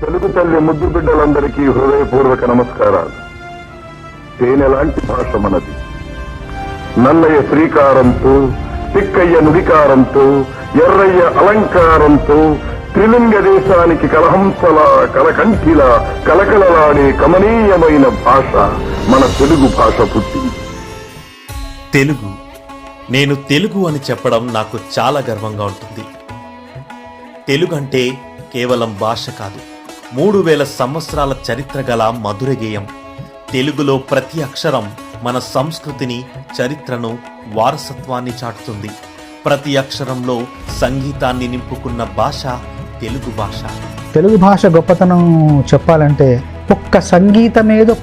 తెలుగు తల్లి ముద్దు బిడ్డలందరికీ హృదయపూర్వక నమస్కారాలు. తేనెలాంటి భాష మనది. నల్లయ్య శ్రీకారంతో, తిక్కయ్య నుడికారంతో, ఎర్రయ్య అలంకారంతో త్రిలింగ దేశానికి కలహంసలా, కలకంఠిలా, కలకలలాడే కమనీయమైన భాష మన తెలుగు భాష పుట్టింది. తెలుగు. నేను తెలుగు అని చెప్పడం నాకు చాలా గర్వంగా ఉంటుంది. తెలుగు అంటే కేవలం భాష కాదు, 3000 సంవత్సరాల చరిత్ర గల మధుర గేయం. తెలుగులో ప్రతి అక్షరం మన సంస్కృతిని, చరిత్రను, వారసత్వాన్ని చాటుతుంది. ప్రతి అక్షరంలో సంగీతాన్ని నింపుకున్న భాష తెలుగు భాష. తెలుగు భాష గొప్పతనం చెప్పాలంటే ఒక్క సంగీతమేదో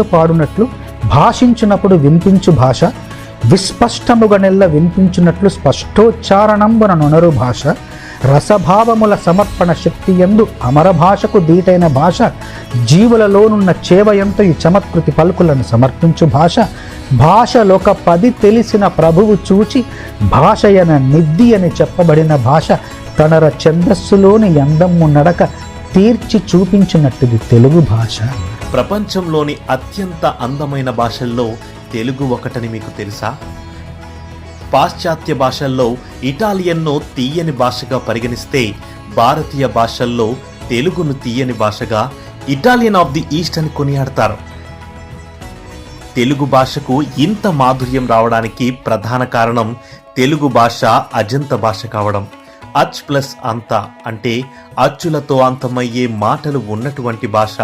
పాడునట్లు భాషించినప్పుడు వినిపించు భాష, విస్పష్టముగా నెల్ల వినిపించినట్లు స్పష్టోచ్చారణంబున నొనరు భాష, రసభావముల సమర్పణ శక్తి యందు అమర భాషకు దీటైన భాష, జీవులలోనున్న చేవయంతయు చమత్కృతి పలుకులను సమర్పించు భాష, భాషలొక 10 తెలిసిన ప్రభువు చూచి భాషయన నిద్ది అని చెప్పబడిన భాష, తనర ఛందస్సులోని అందమ్ము నడక తీర్చి చూపించినట్టుది తెలుగు భాష. ప్రపంచంలోని అత్యంత అందమైన భాషల్లో తెలుగు ఒకటని మీకు తెలుసా? పాశ్చాత్య భాషల్లో ఇటాలియన్ను తీయని భాషగా పరిగణిస్తే, భారతీయ భాషల్లో తెలుగును తీయని భాషగా, ఇటాలియన్ ఆఫ్ ది ఈస్ట్ అని కొనియాడతారు. తెలుగు భాషకు ఇంత మాధుర్యం రావడానికి ప్రధాన కారణం తెలుగు భాష అజంత భాష కావడం. అచ్ ప్లస్ అంత అంటే అచ్చులతో అంతమయ్యే మాటలు ఉన్నటువంటి భాష.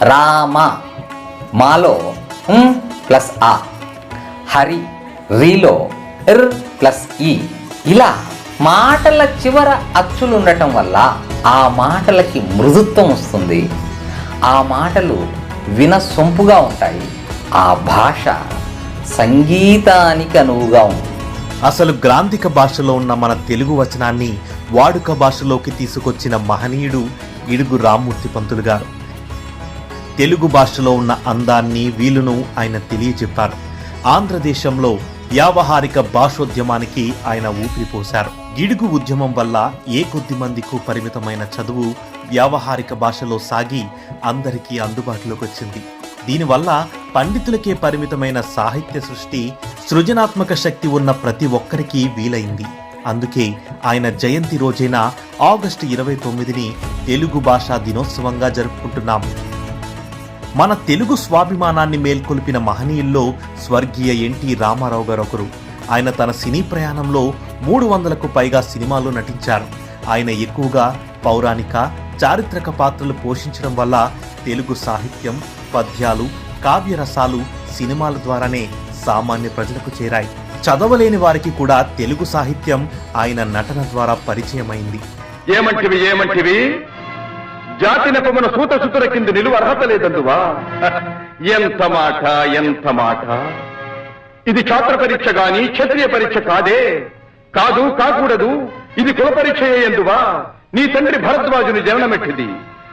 రామ మాలో ప్లస్ ఆ, హరి రీలో ఇర్ ప్లస్ ఈ, ఇలా మాటల చివర అచ్చులు ఉండటం వల్ల ఆ మాటలకి మృదుత్వం వస్తుంది. ఆ మాటలు వినసొంపుగా ఉంటాయి. ఆ భాష సంగీతానికి అనువుగా ఉంటుంది. అసలు గ్రాంధిక భాషలో ఉన్న మన తెలుగు వచనాన్ని వాడుక భాషలోకి తీసుకొచ్చిన మహనీయుడు ఇడుగు రామ్మూర్తి పంతులు గారు. తెలుగు భాషలో ఉన్న అందాన్ని, వీలును ఆయన తెలియజెప్పారు. ఆంధ్రదేశంలో వ్యావహారిక భాషోద్యమానికి ఆయన ఊపిరిపోశారు. గిడుగు ఉద్యమం వల్ల ఏ కొద్ది మందికి పరిమితమైన చదువు వ్యావహారిక భాషలో సాగి అందరికీ అందుబాటులోకి వచ్చింది. దీనివల్ల పండితులకే పరిమితమైన సాహిత్య సృష్టి, సృజనాత్మక శక్తి ఉన్న ప్రతి ఒక్కరికి వీలైంది. అందుకే ఆయన జయంతి రోజైన ఆగస్టు 29ని తెలుగు భాషా దినోత్సవంగా జరుపుకుంటున్నాం. మన తెలుగు స్వాభిమానాన్ని మేల్కొల్పిన మహనీయుల్లో స్వర్గీయ ఎన్టీ రామారావు గారు ఒకరు. ఆయన తన సినీ ప్రయాణంలో 300కు పైగా సినిమాల్లో నటించారు. ఆయన ఎక్కువగా పౌరాణిక, చారిత్రక పాత్రలు పోషించడం వల్ల తెలుగు సాహిత్యం, పద్యాలు, కావ్యరసాలు సినిమాల ద్వారానే సామాన్య ప్రజలకు చేరాయి. చదవలేని వారికి కూడా తెలుగు సాహిత్యం ఆయన నటన ద్వారా పరిచయమైంది. ఏమంటివి జాతి నెపమున సూత సుతుల కింద నిలువ అర్హత లేదందువా? ఎంత మాట! ఇది ఛాత్ర పరీక్ష గాని క్షత్రియ పరీక్ష కాదే. కాకూడదు. ఇది కుల పరీక్ష ఎందువా? నీ తండ్రి భరద్వాజుని జననమెట్టిది,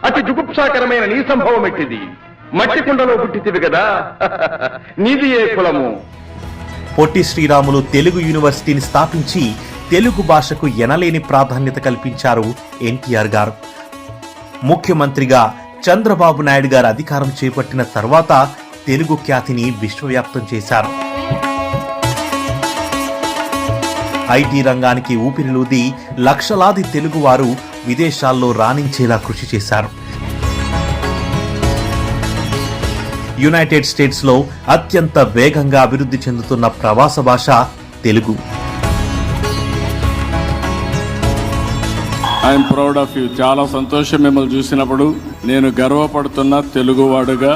అతి జుగుప్సాకరమైన నీ సంభవం ఎట్టిది. మట్టి కుండలో పుట్టితివి కదా, నీది ఏ కులము? పొట్టి శ్రీరాములు తెలుగు యూనివర్సిటీని స్థాపించి తెలుగు భాషకు ఎనలేని ప్రాధాన్యత కల్పించారు ఎన్టీఆర్ గారు. ముఖ్యమంత్రిగా చంద్రబాబు నాయుడు గారు అధికారం చేపట్టిన తర్వాత తెలుగు ఖ్యాతిని విశ్వవ్యాప్తం చేశారు. ఐటీ రంగానికి ఊపిరిలూది లక్షలాది తెలుగువారు విదేశాల్లో రాణించేలా కృషి చేశారు. యునైటెడ్ స్టేట్స్లో అత్యంత వేగంగా అభివృద్ధి చెందుతున్న ప్రవాస భాష Telugu. I'm proud of you. చాలా సంతోషం మిమ్మల్ని చూసినప్పుడు. నేను గర్వపడుతున్న తెలుగువాడుగా.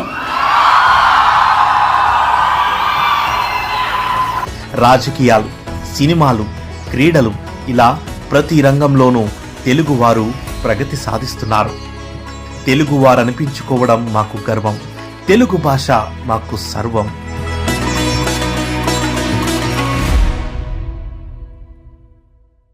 రాజకీయాలు, సినిమాలు, క్రీడలు, ఇలా ప్రతి రంగంలోనూ తెలుగువారు ప్రగతి సాధిస్తున్నారు. తెలుగువారు అనిపించుకోవడం మాకు గర్వం. తెలుగు భాష మాకు సర్వం.